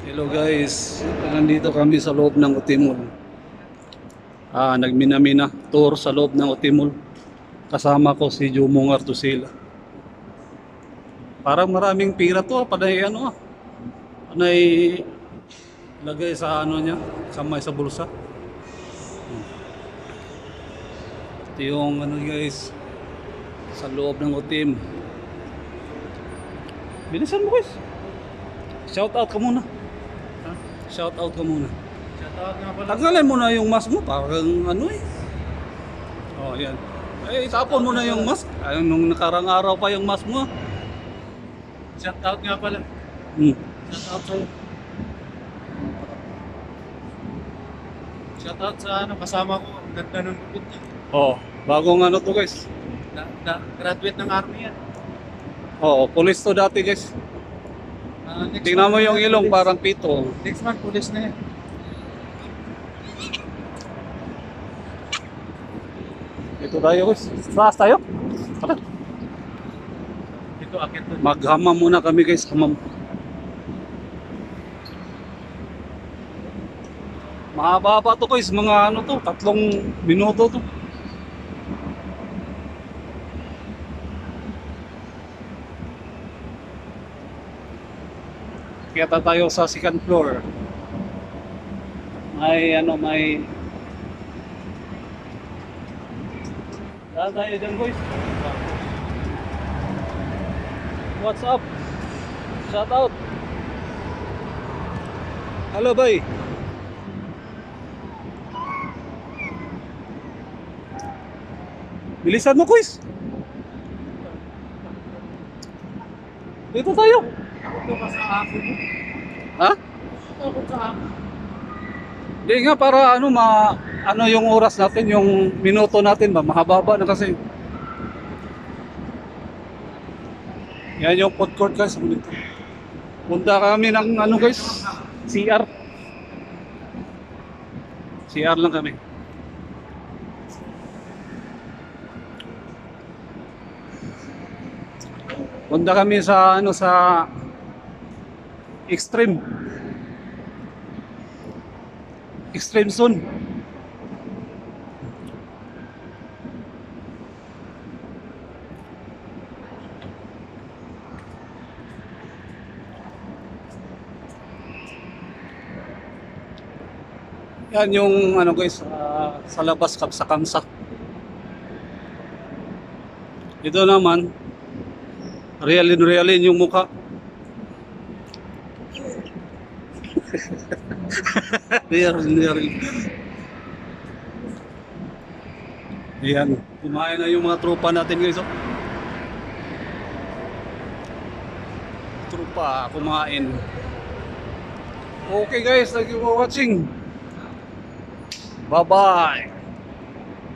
Hello guys, nandito kami sa loob ng Utimol. Nagminamina tour sa loob ng Utimol. Kasama ko si Jumong Artusila. Parang maraming pira to, panay panay lagay sa niya, kamay sa bulsa. Ito yung guys, sa loob ng Utim. Bilisan mo guys. Shout out ka muna. Shout out ka muna. Shoutout nga pala. Tanggalin mo na yung mask mo, parang Oh, yan. Itapon mo na yung mask. Nung nakarang araw pa yung mask mo. Shoutout nga pala. Hmm. Shoutout sa'yo. Shoutout sa kasama ko. Ang ganda ng lupit niya. Oh, bagong to guys. Graduate ng army yan. Oh, police to dati guys. Tingnan mo yung ilong, parang pito. Next month, police na yan. Ito tayo guys. Taas tayo? Tara. Ito, akit to. Maghamam muna kami guys. Hamam. Mahaba pa to guys. Mga 3 minuto to. Kaya tayo sa second floor. May Saan tayo dyan boys? What's up? Shout out. Hello boy. Bilisan mo guys. Dito tayo. Ito ka sa ako mo. Ha? Ako sa ako. Hindi nga para yung oras natin, yung minuto natin ba, mahaba na kasi. Yan yung food court guys. Punta kami ng guys, CR. CR lang kami. Punta kami sa sa Extreme Zone. Yan yung guys, sa labas sa Kamsa. Ito naman realin yung mukha. Realin. Ayan, kumain na yung mga tropa natin guys. Tropa, kumain. Okay guys, thank you for watching. Bye-bye.